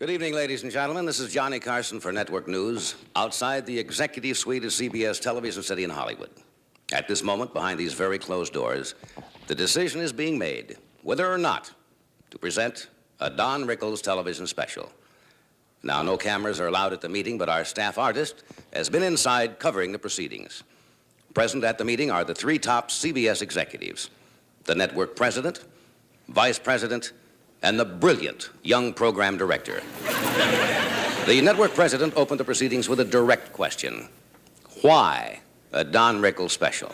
Good evening, ladies and gentlemen. This is Johnny Carson for Network News, outside the executive suite of CBS Television City in Hollywood. At this moment, behind these very closed doors, the decision is being made whether or not to present a Don Rickles television special. Now, no cameras are allowed at the meeting, but our staff artist has been inside covering the proceedings. Present at the meeting are the three top CBS executives, the network president, vice president, and the brilliant young program director. The network president opened the proceedings with a direct question. Why a Don Rickles special?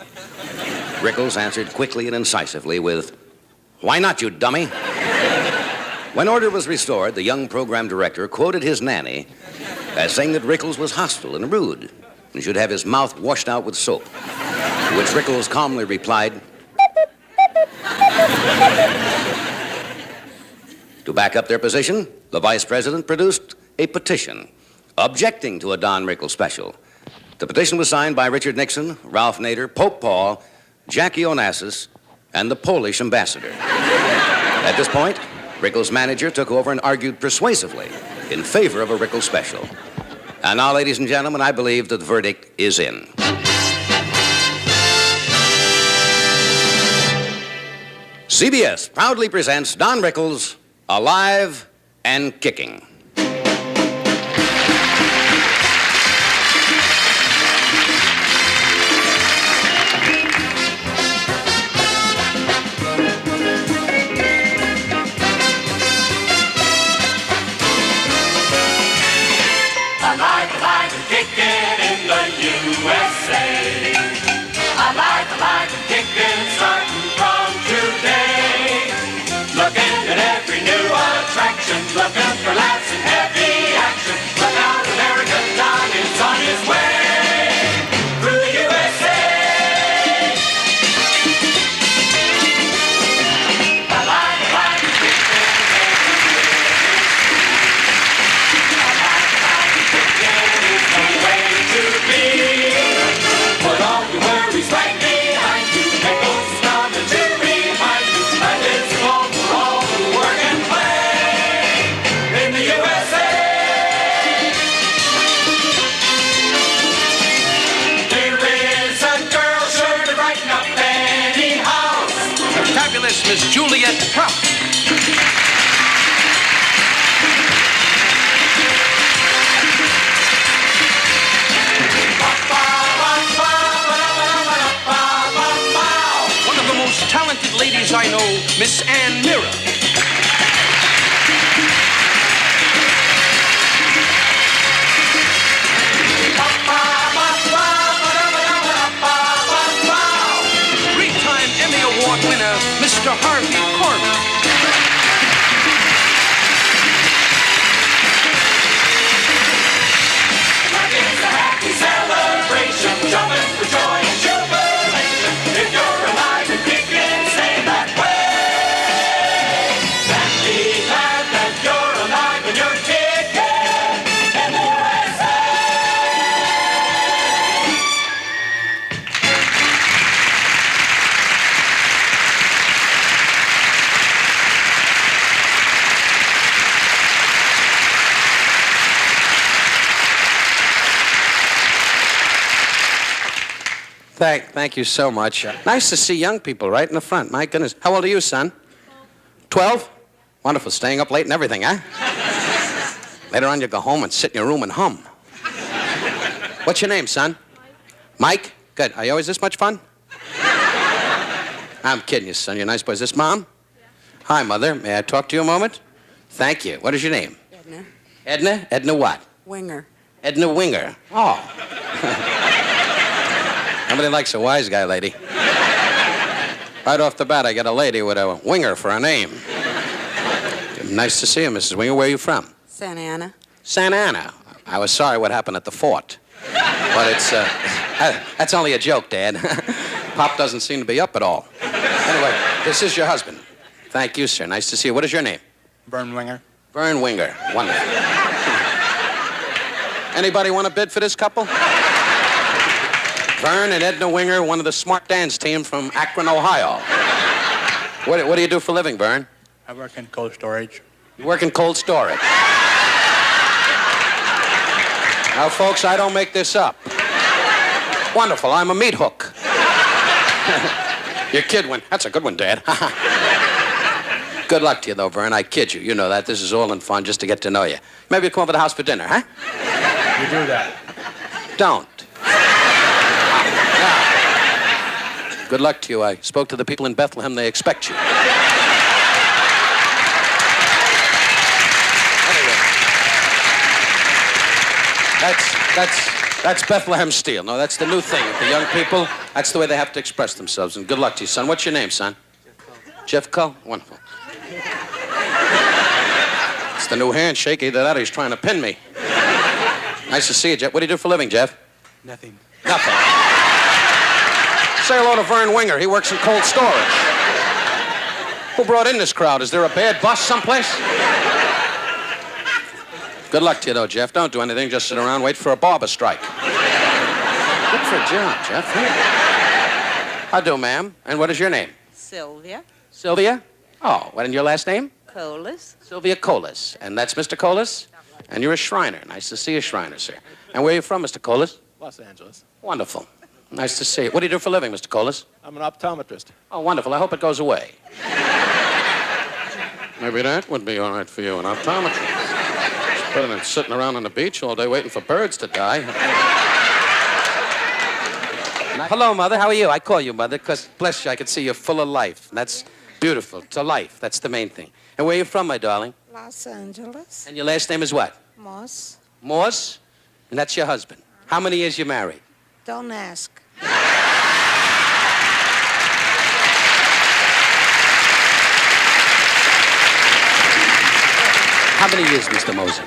Rickles answered quickly and incisively with, "Why not, you dummy?" When order was restored, the young program director quoted his nanny as saying that Rickles was hostile and rude and should have his mouth washed out with soap, to which Rickles calmly replied, To back up their position, the vice president produced a petition objecting to a Don Rickles special. The petition was signed by Richard Nixon, Ralph Nader, Pope Paul, Jackie Onassis, and the Polish ambassador. At this point, Rickles' manager took over and argued persuasively in favor of a Rickles special. And now, ladies and gentlemen, I believe that the verdict is in. CBS proudly presents Don Rickles, Alive and Kicking. Alive and kicking in the USA. Alive and kicking starting from today. Looking at every new attraction, looking for laughs and heavy action. Look out, America, Don is on his way through the USA. Alive and kicking is the way to be. Put all your worries right behind you. Rickles is coming to remind you that it's home for all who work and play in the USA. There is a girl sure to brighten up any house. The fabulous Miss Juliet Prout. One of the most talented ladies I know, Miss Ann Mira. Three-time Emmy Award winner, Mr. Harvey Korman. It's a happy celebration, jumping for joy and jubilation. If you're alive and kicking, stay that way. And be glad that you're alive and you're kicking in the USA. Thank you so much. Nice to see young people right in the front. My goodness. How old are you, son? 12? Wonderful. Staying up late and everything, huh? Later on, you go home and sit in your room and hum. What's your name, son? Mike? Good. Are you always this much fun? I'm kidding you, son. You're a nice boy. Is this Mom? Hi, Mother. May I talk to you a moment? Thank you. What is your name? Edna. Edna? Edna what? Winger. Edna Winger. Oh. Nobody likes a wise guy, lady. Right off the bat, I got a lady with a winger for a name. Nice to see you, Mrs. Winger. Where are you from? Santa Ana. Santa Ana. I was sorry what happened at the fort. But it's, that's only a joke, Dad. Pop doesn't seem to be up at all. Anyway, this is your husband. Thank you, sir. Nice to see you. What is your name? Vern Winger. Vern Winger. Wonderful. Anybody want to bid for this couple? Vern and Edna Winger, one of the smart dance team from Akron, Ohio. What do you do for a living, Vern? I work in cold storage. You work in cold storage. Now, folks, I don't make this up. Wonderful. I'm a meat hook. Your kid went, that's a good one, Dad. Good luck to you, though, Vern. I kid you. You know that. This is all in fun just to get to know you. Maybe you come over to the house for dinner, huh? You do that. Don't. Now, good luck to you. I spoke to the people in Bethlehem. They expect you. That's Bethlehem steel. No, that's the new thing. The young people, that's the way they have to express themselves. And good luck to you, son. What's your name, son? Jeff Cull? Wonderful. It's the new handshake. Either that or he's trying to pin me. Nice to see you, Jeff. What do you do for a living, Jeff? Nothing. Nothing. Say hello to Vern Winger. He works in cold storage. Who brought in this crowd? Is there a bad bus someplace? Good luck to you, though, Jeff. Don't do anything. Just sit around, wait for a barber strike. Good for a job, Jeff. How do, ma'am? And what is your name? Sylvia Sylvia? Oh, what is your last name? Colas. Sylvia Colas. And that's Mr. Colas? And you're a Shriner. Nice to see you, Shriner, sir. And where are you from, Mr. Colas? Los Angeles. Wonderful. Nice to see you. What do you do for a living, Mr. Colas? I'm an optometrist. Oh, wonderful. I hope it goes away. Maybe that would be all right for you, an optometrist. It's better than sitting around on the beach all day waiting for birds to die. Hello, Mother. How are you? I call you Mother because, bless you, I can see you're full of life. That's beautiful. To life. That's the main thing. And where are you from, my darling? Los Angeles. And your last name is what? Moss. Morse? And that's your husband. How many years you married? Don't ask. How many years, Mr. Moser?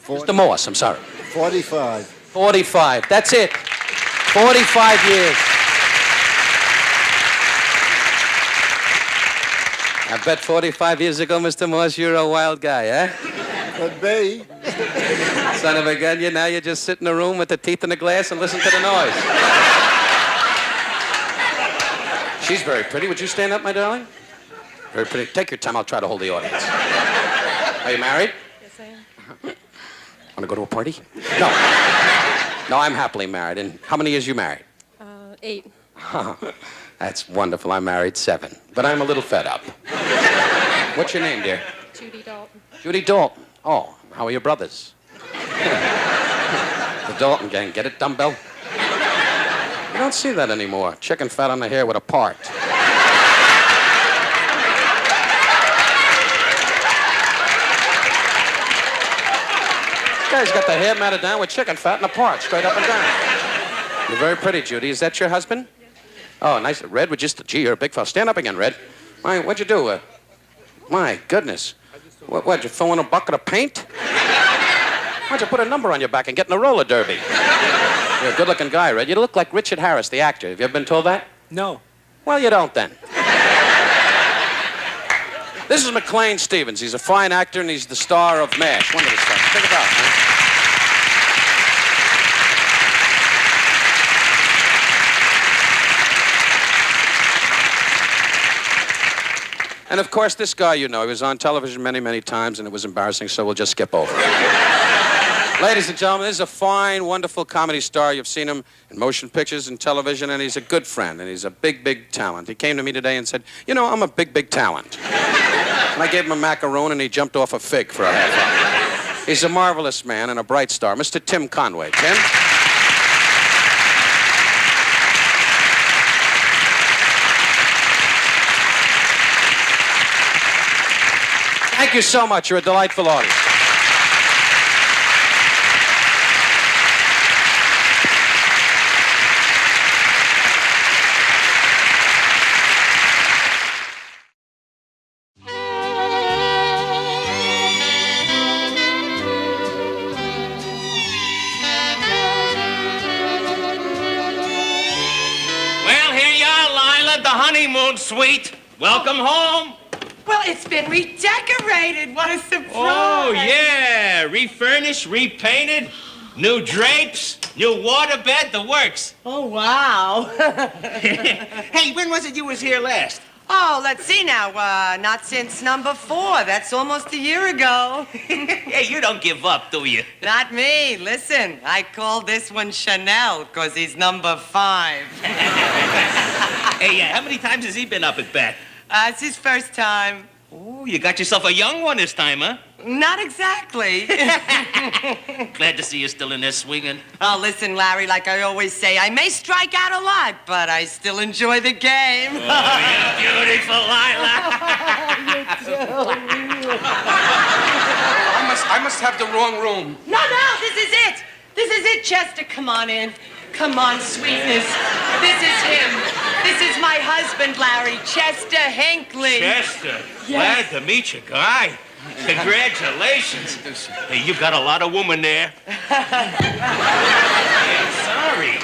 Mr. Morse, I'm sorry. 45. 45. That's it. 45 years. I bet 45 years ago, Mr. Morse, you're a wild guy, eh? Could be. Son of a gun, now you just sit in a room with the teeth in the glass and listen to the noise. She's very pretty. Would you stand up, my darling? Very pretty. Take your time. I'll try to hold the audience. Are you married? Yes, I am. Want to go to a party? No. No, I'm happily married. And how many years you married? 8. That's wonderful. I'm married 7. But I'm a little fed up. What's your name, dear? Judy Dalton. Judy Dalton. Oh, how are your brothers? The Dalton gang. Get it, dumbbell? You don't see that anymore. Chicken fat on the hair with a part. This guy's got the hair matted down with chicken fat and a part, straight up and down. You're very pretty, Judy. Is that your husband? Oh, nice. Red, gee, you're a big fella. Stand up again, Red. What'd you do? My goodness. What'd you fill in a bucket of paint? Why'd you put a number on your back and get in a roller derby? You're a good-looking guy, Red. You look like Richard Harris, the actor. Have you ever been told that? No. Well, you don't then. This is McLean Stevens. He's a fine actor, and he's the star of MASH, one of the stars. Think about it, man. And, of course, this guy, he was on television many, many times, and it was embarrassing, so we'll just skip over it. Ladies and gentlemen, this is a fine, wonderful comedy star. You've seen him in motion pictures and television, and he's a good friend, and he's a big, big talent. He came to me today and said, I'm a big, big talent. And I gave him a macaroon, and he jumped off a fig for a half hour. He's a marvelous man and a bright star. Mr. Tim Conway. Tim? Thank you so much. You're a delightful audience. Well, here you are, Lila, the honeymoon suite. Welcome home. Well, it's been redecorated. What a surprise. Oh, yeah. Refurnished, repainted, new drapes, new waterbed, the works. Oh, wow. Hey, when was it you was here last? Oh, let's see now. Not since number 4. That's almost a year ago. Hey, you don't give up, do you? Not me. Listen, I call this one Chanel because he's number 5. Hey, how many times has he been up at bat? It's his first time. Oh, you got yourself a young one this time, huh? Not exactly. Glad to see you still in there swinging. Oh, listen, Larry, like I always say, I may strike out a lot, but I still enjoy the game. Oh, you're beautiful, Lila. I must have the wrong room. No, this is it. This is it, Chester. Come on in. Come on, sweetness. This is him. This is my husband, Larry, Chester Hinckley. Chester, Yes. glad to meet you, guy. Congratulations. Hey, you got a lot of woman there. Hey, I'm sorry.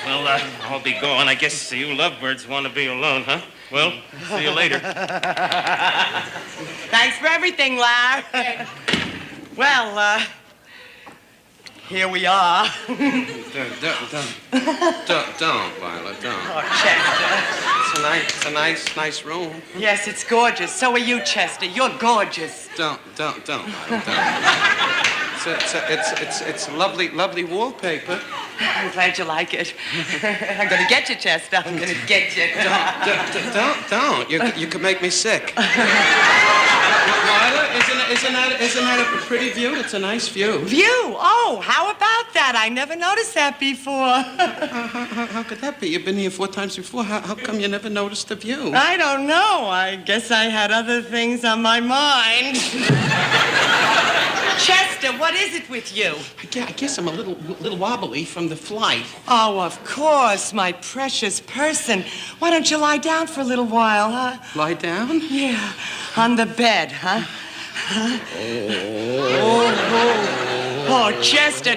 Well, I'll be going. I guess you lovebirds want to be alone, huh? Well, see you later. Thanks for everything, Larry. Well, here we are. Don't, Lila, don't. Oh, Chester. It's a nice room. Yes, it's gorgeous. So are you, Chester. You're gorgeous. Don't, Lila, don't. It's lovely wallpaper. I'm glad you like it. I'm gonna get you, Chester. I'm gonna get you. Don't. You could make me sick. Lila, isn't that a pretty view? It's a nice view. View? Oh, how about that? I never noticed that before. How could that be? You've been here 4 times before. How come you never noticed the view? I don't know. I guess I had other things on my mind. Chester, what is it with you? I guess I'm a little wobbly from the flight. Oh, of course, my precious person. Why don't you lie down for a little while, huh? Lie down? Yeah, on the bed, huh? Oh, Chester.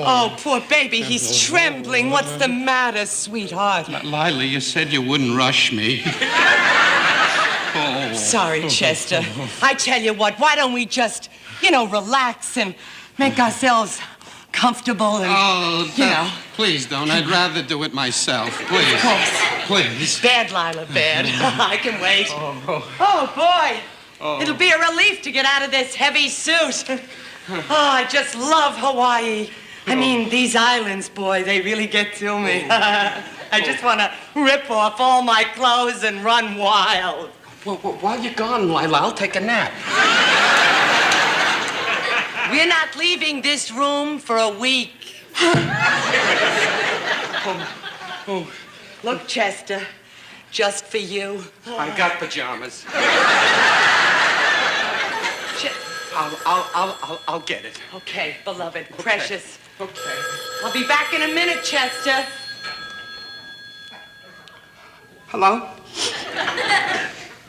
Oh, poor baby, he's trembling. What's the matter, sweetheart? Lila, you said you wouldn't rush me. Sorry, Chester. I tell you what, why don't we just, relax and make ourselves comfortable and, Please don't. I'd rather do it myself. Please. Of course. Please. Bed, Lila, bed. I can wait. Oh, boy. It'll be a relief to get out of this heavy suit. Oh, I just love Hawaii. I mean, these islands, boy, they really get to me. I just want to rip off all my clothes and run wild. Well, while you're gone, Lila, I'll take a nap. We're not leaving this room for a week. Look, Chester, just for you. I got pajamas. I'll get it. Okay, beloved, precious. Okay. I'll be back in a minute, Chester. Hello?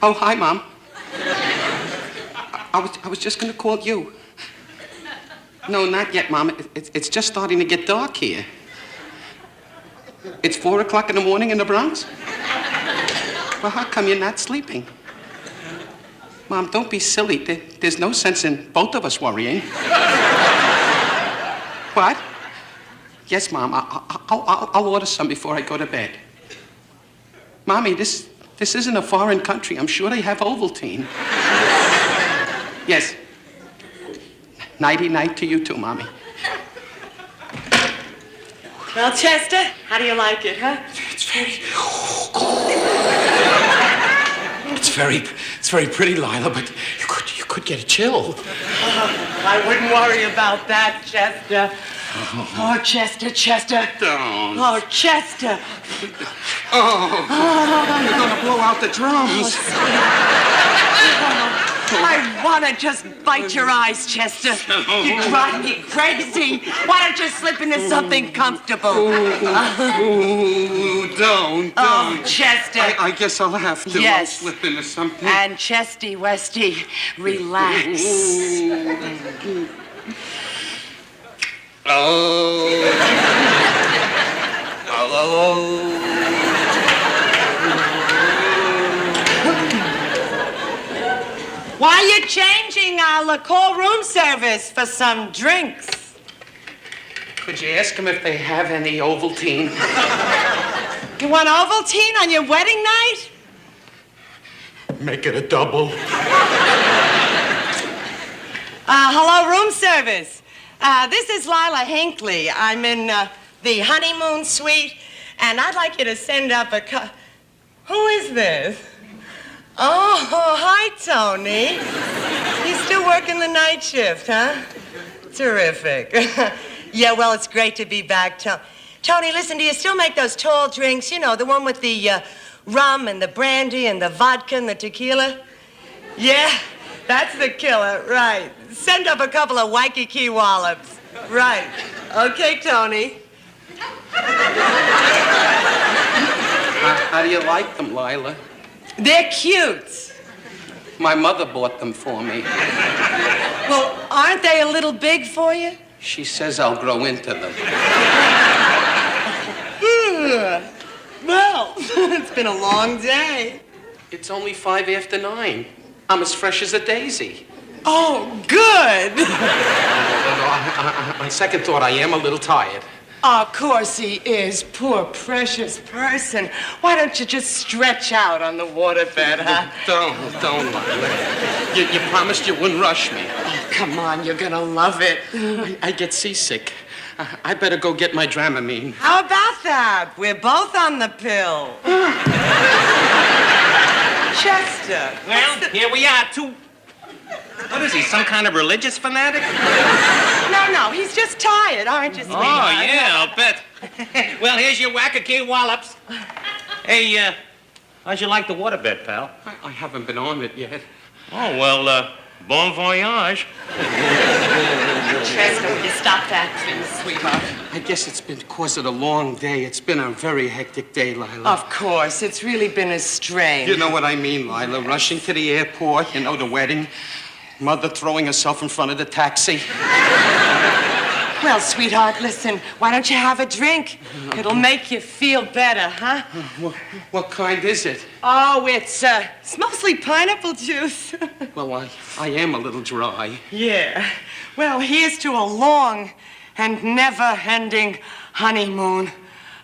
Oh, hi, Mom. I was just going to call you. No, not yet, Mom. It's just starting to get dark here. It's 4 o'clock in the morning in the Bronx? Well, how come you're not sleeping? Mom, don't be silly. There's no sense in both of us worrying. What? Yes, Mom. I'll order some before I go to bed. Mommy, this isn't a foreign country. I'm sure they have Ovaltine. Yes. Nighty-night to you too, Mommy. Well, Chester, how do you like it, huh? It's very pretty, Lila, but you could get a chill. I wouldn't worry about that, Chester. Oh, Chester. Don't. Oh, Chester. You're gonna blow out the drums. I want to just bite your eyes, Chester. You drive me crazy. Why don't you slip into something comfortable? Ooh, don't. Oh, Chester. I guess I'll have to. Yes. I'll slip into something. And Chesty Westy, relax. Why are you changing? I'll call room service for some drinks. Could you ask them if they have any Ovaltine? You want Ovaltine on your wedding night? Make it a double. Hello, room service. This is Lila Hinckley. I'm in the honeymoon suite, and I'd like you to send up a Who is this? Oh, hi, Tony. You still working the night shift, huh? Terrific. Yeah, well, it's great to be back, Tony, listen, do you still make those tall drinks? You know, the one with the rum and the brandy and the vodka and the tequila? Yeah, that's the killer, right. Send up a couple of Waikiki wallops. Right. Okay, Tony. How do you like them, Lila? They're cute. My mother bought them for me. Well, aren't they a little big for you? She says I'll grow into them. Well, it's been a long day. It's only 5 after 9. I'm as fresh as a daisy. Oh, good. On second thought, I am a little tired. Of course he is. Poor, precious person. Why don't you just stretch out on the waterbed, huh? Don't, Lila. You promised you wouldn't rush me. Oh, come on, you're gonna love it. I get seasick. I better go get my Dramamine. How about that? We're both on the pill. Chester. Well, here we are, two. What is he, some kind of religious fanatic? No, he's just tired, aren't you, sweetheart? Oh, yeah, I'll bet. Well, here's your Waikiki wallops. Hey, how'd you like the waterbed, pal? I haven't been on it yet. Oh, well, bon voyage. Chester, will you stop that, please, sweetheart? I guess it's been because of the long day. It's been a very hectic day, Lila. Of course, it's really been a strain. You know what I mean, Lila. Rushing to the airport, you know, the wedding. Mother throwing herself in front of the taxi. Well, sweetheart, listen, why don't you have a drink? It'll make you feel better, huh? What kind is it? Oh, it's mostly pineapple juice. Well, I am a little dry. Yeah. Well, here's to a long and never-ending honeymoon.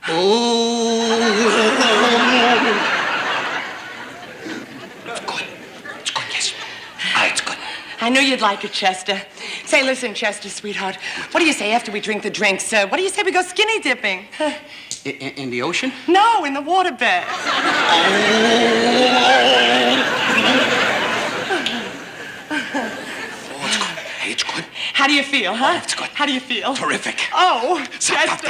Oh. It's good. It's good, yes. It's good. I knew you'd like it, Chester. Say, listen, Chester, sweetheart, what do you say after we drink the drinks? What do you say we go skinny dipping? In the ocean? No, in the waterbed. It's good. How do you feel, huh? Oh, it's good. How do you feel? Terrific. Oh, Chester.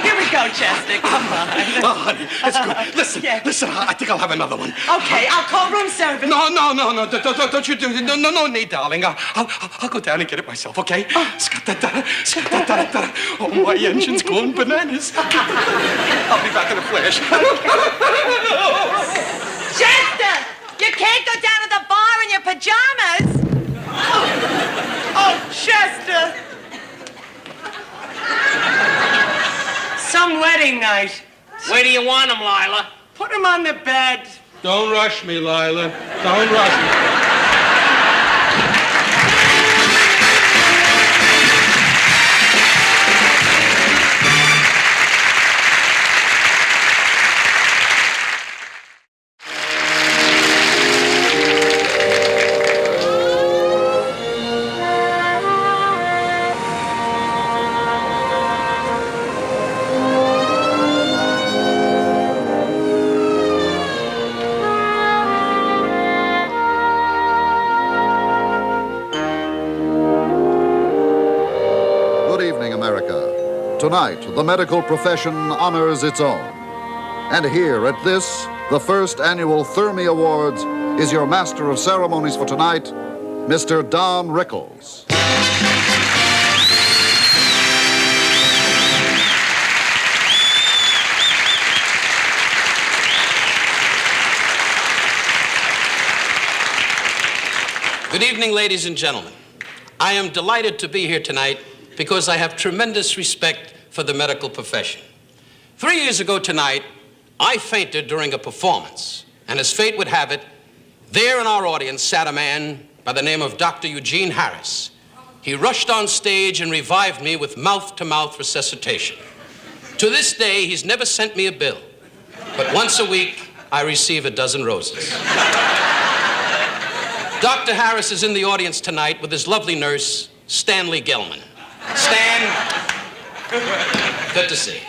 Here we go, Chester. Come on. Oh, honey, it's good. Listen, Yeah. listen, I think I'll have another one. Okay, I'll call room service. No, don't you do it. No need, darling. I'll go down and get it myself, okay? Oh, my engine's going bananas. I'll be back in a flash. Chester, you can't go down to the bar in your pajamas. Oh, Chester. Some wedding night. Where do you want him, Lila? Put him on the bed. Don't rush me, Lila. Don't rush me. Tonight, the medical profession honors its own. And here at this, the first annual Thermi Awards, is your master of ceremonies for tonight, Mr. Don Rickles. Good evening, ladies and gentlemen. I am delighted to be here tonight because I have tremendous respect for the medical profession. 3 years ago tonight, I fainted during a performance, and as fate would have it, there in our audience sat a man by the name of Dr. Eugene Harris. He rushed on stage and revived me with mouth-to-mouth resuscitation. To this day, he's never sent me a bill, but once a week, I receive a dozen roses. Dr. Harris is in the audience tonight with his lovely nurse, Stanley Gelman. Stan, good to see you.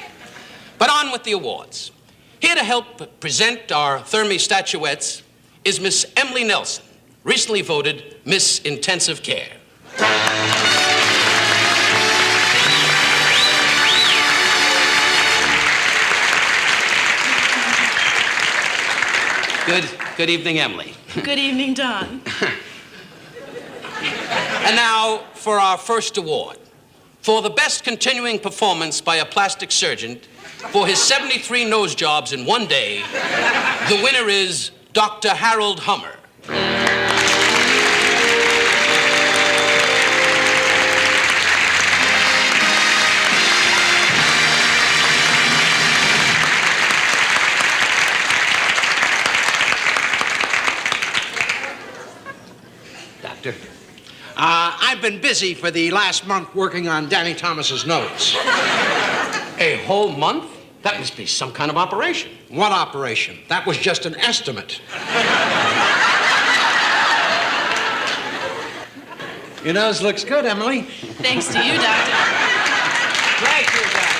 But on with the awards. Here to help present our Thermi statuettes is Miss Emily Nelson, recently voted Miss Intensive Care. Good evening, Emily. Good evening, Don. And now for our first award. For the best continuing performance by a plastic surgeon for his 73 nose jobs in one day, the winner is Dr. Harold Hummer. Doctor, I've been busy for the last month working on Danny Thomas's notes. A whole month? That must be some kind of operation. What operation? That was just an estimate. Your nose looks good, Emily. Thanks to you, Doctor. Thank you, Doctor.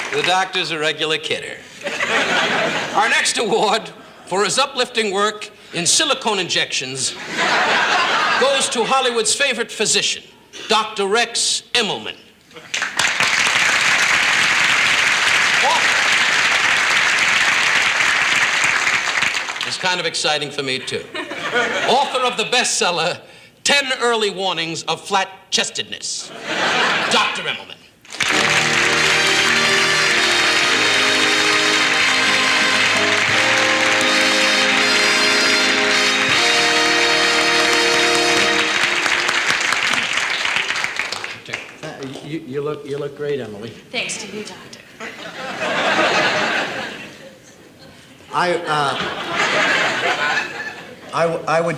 The doctor's a regular kidder. Our next award for his uplifting work in silicone injections goes to Hollywood's favorite physician, Dr. Rex Immelman. It's kind of exciting for me, too. Author of the bestseller, 10 Early Warnings of Flat-Chestedness, Dr. Immelman. You look great, Emily. Thanks to you, Doctor. I would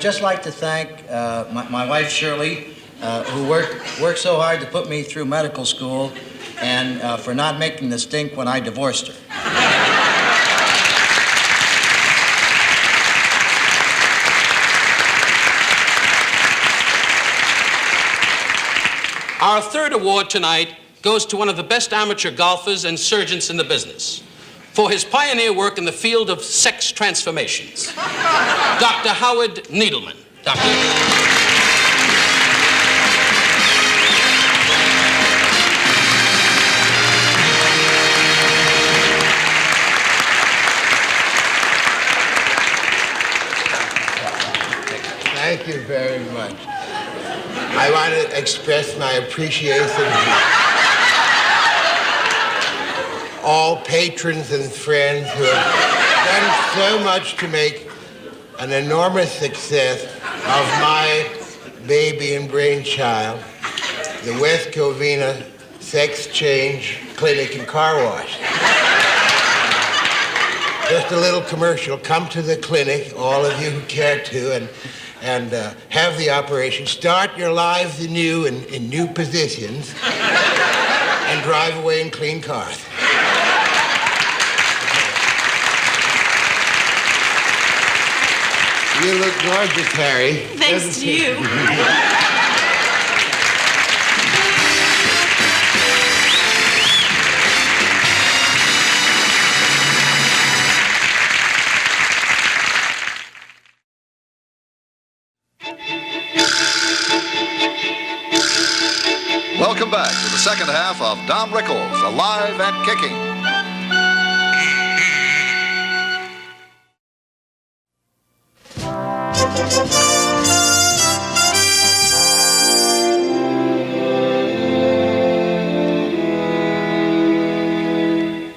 just like to thank my wife Shirley, who worked so hard to put me through medical school, and for not making the stink when I divorced her. Our third award tonight goes to one of the best amateur golfers and surgeons in the business for his pioneer work in the field of sex transformations, Dr. Howard Needleman. Doctor. Thank you very much. I want to express my appreciation to all patrons and friends who have done so much to make an enormous success of my baby and brainchild, the West Covina Sex Change Clinic and Car Wash. Just a little commercial. Come to the clinic, all of you who care to, and have the operation. Start your lives anew in new positions and drive away in clean cars. You look gorgeous, Harry. Thanks to you. Welcome back to the second half of Don Rickles, Alive and Kicking.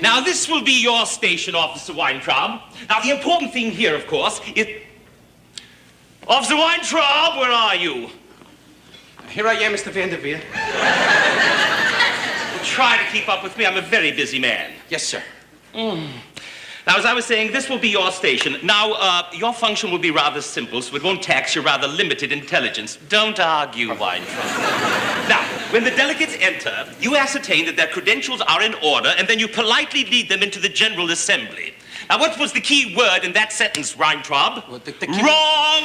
Now, this will be your station, Officer Weintraub. Now, the important thing here, of course, is... Officer Weintraub, where are you? Here I am, Mr. Vanderveer. Try to keep up with me. I'm a very busy man. Yes, sir. Now, Now, as I was saying, this will be your station. Now, your function will be rather simple, so it won't tax your rather limited intelligence. Don't argue, Weintraub. Now, when the delegates enter, you ascertain that their credentials are in order, and then you politely lead them into the General Assembly. Now, what was the key word in that sentence, Weintraub? Wrong!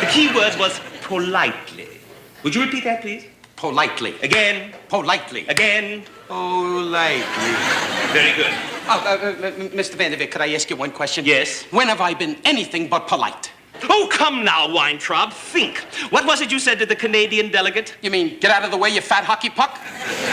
The key word was politely. Would you repeat that, please? Politely. Again. Politely. Again. Politely. Very good. Mr. Vanderveer, could I ask you one question? Yes. When have I been anything but polite? Oh, come now, Weintraub. Think. What was it you said to the Canadian delegate? You mean, get out of the way, you fat hockey puck?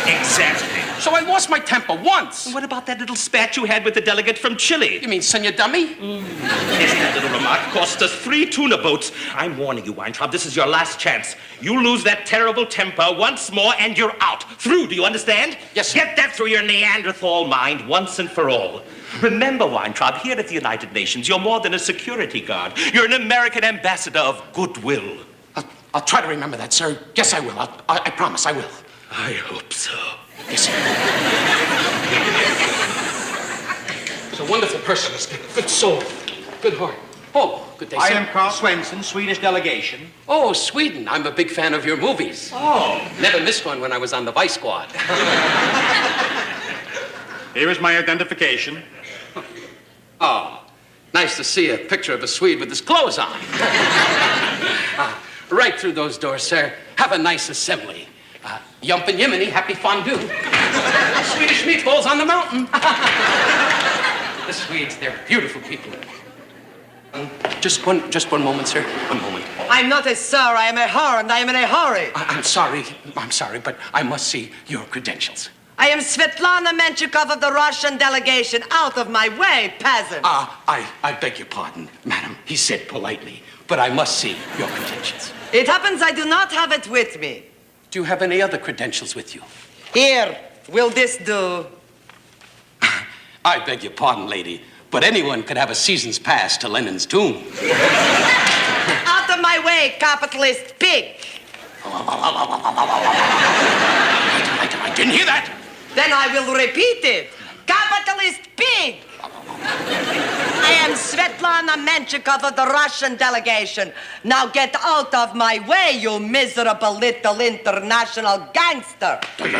Exactly. So I lost my temper once. What about that little spat you had with the delegate from Chile? You mean, Senor Dummy? Yes, that little remark cost us 3 tuna boats. I'm warning you, Weintraub, this is your last chance. You lose that terrible temper once more and you're out. Through, do you understand? Yes, sir. Get that through your Neanderthal mind once and for all. Remember, Weintraub, here at the United Nations, you're more than a security guard. You're an American ambassador of goodwill. I'll try to remember that, sir. Yes, I will. I promise I will. I hope so. Yes, sir. He's a wonderful person, this guy. Good soul. Good heart. Oh, good day, sir. I am Carl Swenson, Swedish delegation. Oh, Sweden. I'm a big fan of your movies. Oh. Never missed one when I was on the Vice Squad. Here is my identification. Oh, nice to see a picture of a Swede with his clothes on. Right through those doors, sir. Have a nice assembly. Yump and Yiminy, happy fondue. Swedish meatballs on the mountain. The Swedes, they're beautiful people. Just one moment, sir. One moment. I'm not a sir, I am a whore, and I am in a hurry. I'm sorry, but I must see your credentials. I am Svetlana Menchikov of the Russian delegation. Out of my way, peasant. I beg your pardon, madam. He said politely, but I must see your credentials. It happens I do not have it with me. Do you have any other credentials with you? Here, will this do? I beg your pardon, lady, but anyone could have a season's pass to Lenin's tomb. Out of my way, capitalist pig. I didn't hear that. Then I will repeat it. Capitalist pig. I am Svetlana Menchikov of the Russian delegation. Now get out of my way, you miserable little international gangster. What is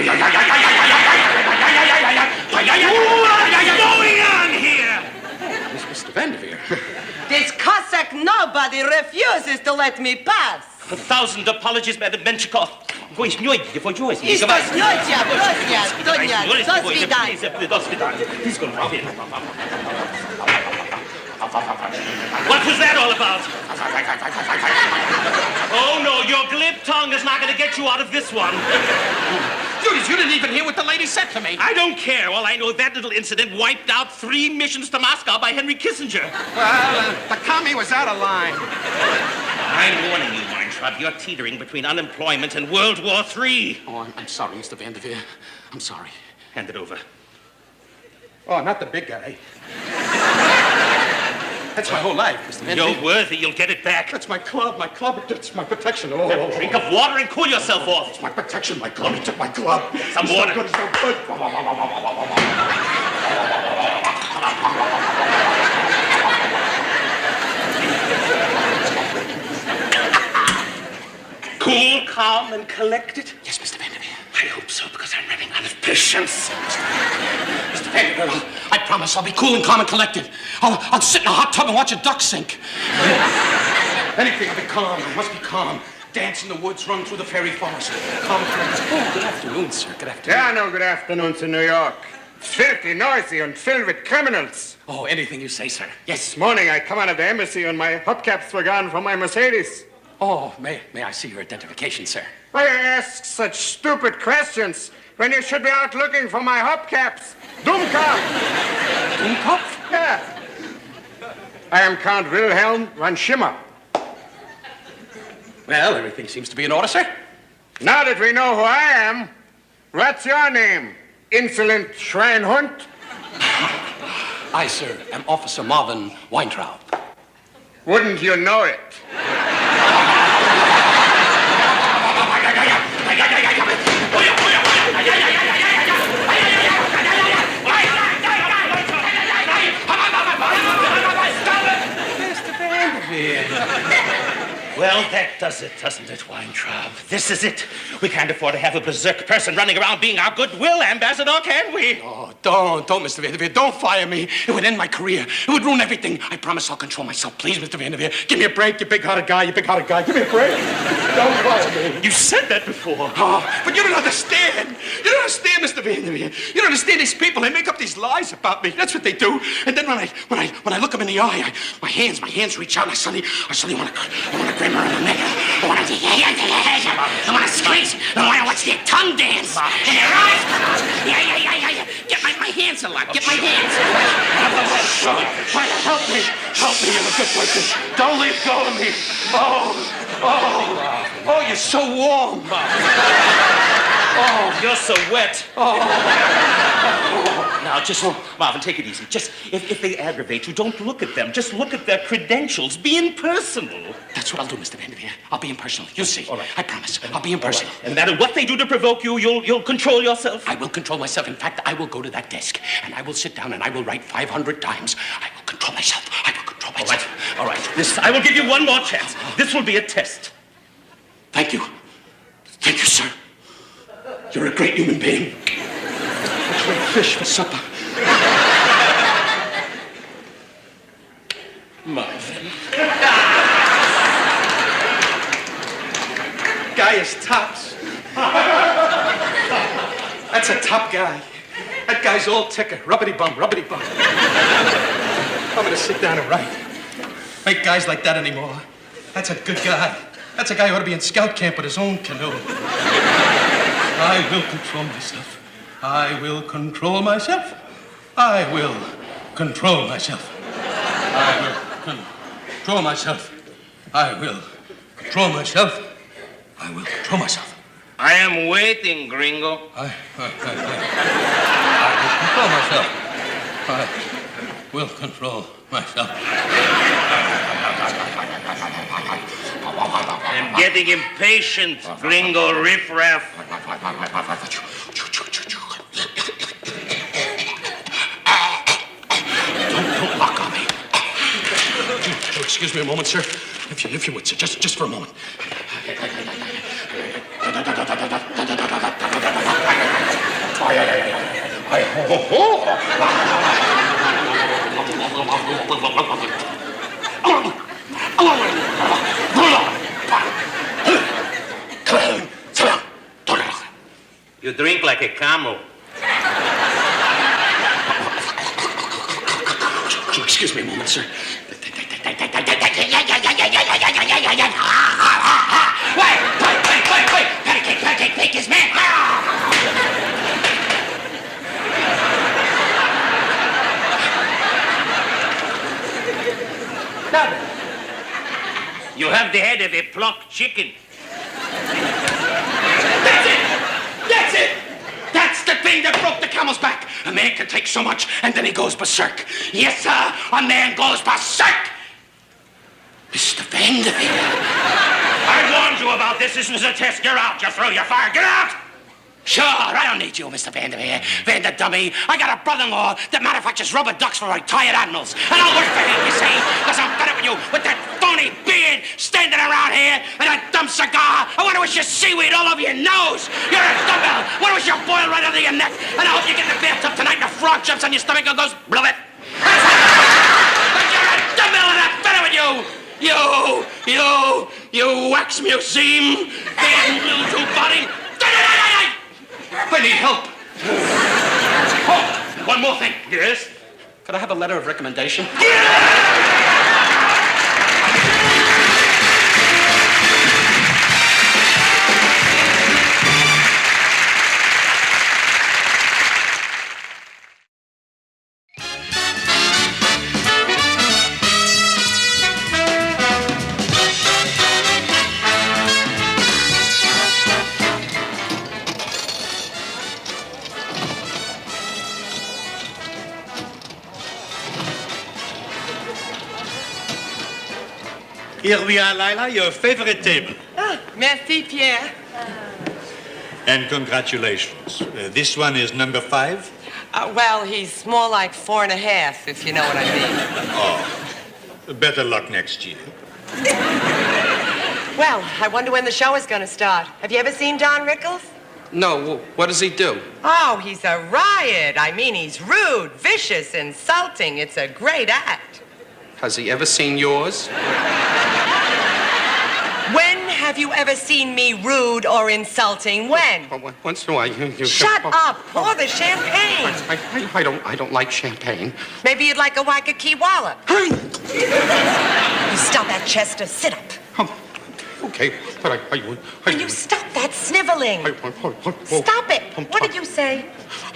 going on here? Mr. Vanderveer. This Cossack nobody refuses to let me pass. 1,000 apologies, Madam Menchikov. What was that all about? Oh, no, your glib tongue is not going to get you out of this one. You didn't even hear what the lady said to me. I don't care. All I know, that little incident wiped out 3 missions to Moscow by Henry Kissinger. Well, the commie was out of line. I'm warning you, Weintraub. You're teetering between unemployment and World War III. Oh, I'm sorry, Mr. Vanderveer. I'm sorry. Hand it over. Oh, not the big guy. That's my whole life, Mr. Vanderveer. You're worthy. You'll get it back. That's my club. My club. It's my protection. Oh, Have a drink of water and cool yourself off. It's my protection. My club. He took my club. Some water. So good, so good. Cool, calm, and collected? Yes, Mr. Vanderveer. I hope so, because I'm running out of patience. Mr. Vanderveer, I promise I'll be cool and calm and collected. I'll sit in a hot tub and watch a duck sink. Anything, I'll be calm. I must be calm. Dance in the woods, run through the fairy forest. Calm and collected. Oh, good afternoon, sir. Good afternoon. Yeah, no, good afternoon to New York. It's filthy, noisy, and filled with criminals. Oh, anything you say, sir. Yes. This morning I come out of the embassy and my hubcaps were gone from my Mercedes. Oh, may I see your identification, sir? Why you ask such stupid questions when you should be out looking for my hubcaps? Dummkopf! Dummkopf? Yeah. I am Count Wilhelm von Schimmer. Well, everything seems to be in order, sir. Now that we know who I am, what's your name? Insolent Schweinhund? I, sir, am Officer Marvin Weintraub. Wouldn't you know it? That does it, doesn't it, Weintraub? This is it. We can't afford to have a berserk person running around being our goodwill ambassador, can we? Oh, don't, Mr. Vanderveer. Don't fire me. It would end my career. It would ruin everything. I promise I'll control myself. Please, Mr. Vanderveer. Give me a break, you big-hearted guy, Give me a break. Don't fire me. You said that before. Oh, but you don't understand. You don't understand, Mr. Vanderveer. You don't understand these people. They make up these lies about me. That's what they do. And then when I look them in the eye, my hands reach out, and I suddenly want to grab her on the neck. I want to squeeze. I want to watch their tongue dance. And their eyes come out. Yeah. Get my hands a lot. Get my hands. Help me. I'm a good person. Don't leave go of me. Oh, you're so warm. Oh, you're so wet. Now, just, Marvin, take it easy. Just, if they aggravate you, don't look at them. Just look at their credentials. Be impersonal. That's what I'll do, Mr. Vanderveer. I'll be impersonal. You'll see. All right. I promise. I'll be impersonal. Right. And no matter what they do to provoke you, you'll control yourself? I will control myself. In fact, I will go to that desk, and I will sit down, and I will write 500 times. I will control myself. All right. I will give you one more chance. This will be a test. Thank you. Thank you, sir. You're a great human being. Let's make fish for supper. Marvin. Guy is tops. That's a top guy. That guy's all ticker. Rubbity bum. I'm gonna sit down and write. Make guys like that anymore. That's a good guy. That's a guy who ought to be in scout camp with his own canoe. I will control myself. I will control myself. I will control myself. I will control myself. I will control myself. I will control myself. I am waiting, gringo. I will control myself. I'm getting impatient, gringo riffraff. Don't lock on me. Excuse me a moment, sir. If you would, sir, just for a moment. You drink like a camel. Excuse me a moment, sir. Wait! Pancake, his man! You have the head of a plucked chicken. That's it! That's the thing that broke the camel's back. A man can take so much, and then he goes berserk. Yes, sir, a man goes berserk. Mr. Vanderveer. I warned you about this. This was a test. You're out. You're through. You're fired. Get out! Sure, I don't need you, Mr. Vanderveer. Vanderdummy. I got a brother-in-law that manufactures rubber ducks for retired admirals. And I'll work for him, you see, because I'm fed up with you with that phony beard standing around here and that dumb cigar. I want to wish you seaweed all over your nose. You're a dumbbell. I want to wish you boil right under your neck. And I hope you get in the bathtub tonight and a frog jumps on your stomach and goes, blow it. But you're a dumbbell and I'm fed up with you. You wax museum, damn little body. I need help. Oh, one more thing. Yes? Could I have a letter of recommendation? Here we are, Lila, your favorite table. Ah, merci, Pierre. And congratulations. This one is number 5? Well, he's more like 4.5, if you know what I mean. Oh, better luck next year. Well, I wonder when the show is going to start. Have you ever seen Don Rickles? No, what does he do? Oh, he's a riot. I mean, he's rude, vicious, insulting. It's a great act. Has he ever seen yours? When have you ever seen me rude or insulting? When? Once in a while, you Shut up. Pour the champagne. I don't like champagne. Maybe you'd like a Waikiki Wallop. You stop that, Chester. Sit up. Okay, but Will you stop that sniveling? Stop it. What did you say?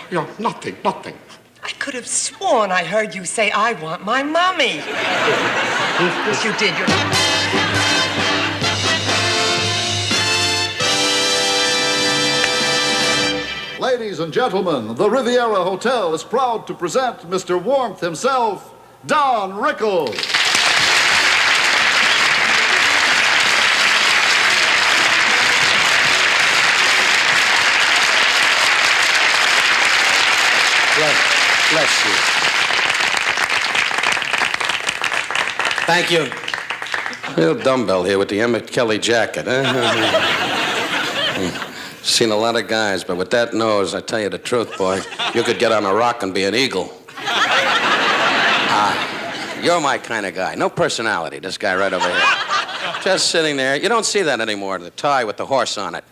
Yeah, nothing. I could have sworn I heard you say, I want my mommy. Yes, you did. Ladies and gentlemen, the Riviera Hotel is proud to present Mr. Warmth himself, Don Rickles. Bless you. Thank you. Real dumbbell here with the Emmett Kelly jacket, huh? Seen a lot of guys, but with that nose, I tell you the truth, boy, you could get on a rock and be an eagle. You're my kind of guy. No personality, this guy right over here. Just sitting there. You don't see that anymore, the tie with the horse on it.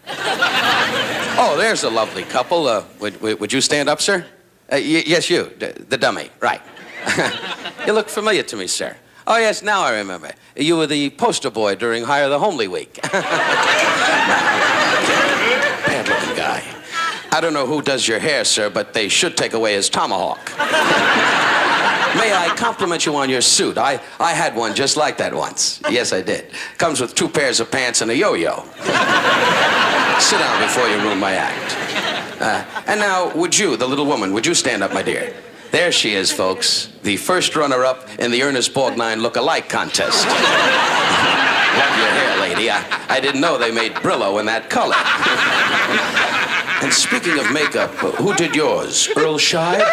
Oh, there's a lovely couple. Would you stand up, sir? Yes, you, the dummy, right. You look familiar to me, sir. Oh, yes, now I remember. You were the poster boy during Hire the Homely Week. Bad-looking guy. I don't know who does your hair, sir, but they should take away his tomahawk. May I compliment you on your suit? I had one just like that once. Yes, I did. Comes with 2 pairs of pants and a yo-yo. Sit down before you ruin my act. And now, would you, the little woman, would you stand up, my dear? There she is, folks. The first runner-up in the Ernest Borgnine look-alike contest. Love your hair, lady. I didn't know they made Brillo in that color. And speaking of makeup, who did yours? Earl Scheib?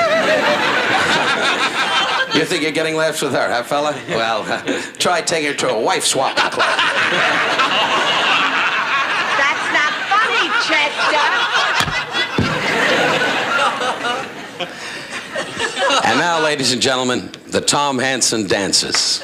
You think you're getting laughs with her, huh, fella? Well, try taking her to a wife-swapping club. That's not funny, Chester. And now, ladies and gentlemen, the Tom Hansen dances.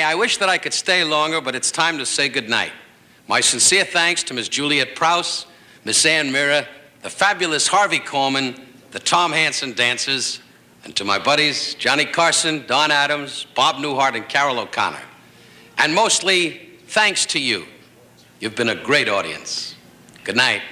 I wish that I could stay longer, but it's time to say goodnight. My sincere thanks to Miss Juliet Prowse, Miss Ann Mira, the fabulous Harvey Coleman, the Tom Hansen dancers, and to my buddies Johnny Carson, Don Adams, Bob Newhart, and Carol O'Connor. And mostly, thanks to you. You've been a great audience. Good night.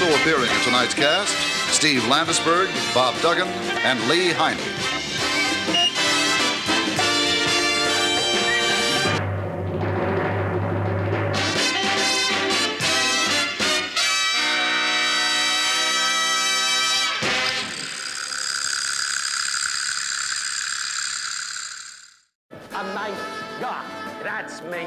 Also appearing in tonight's cast, Steve Landesberg, Bob Duggan, and Lee Heine. A nice guy, that's me.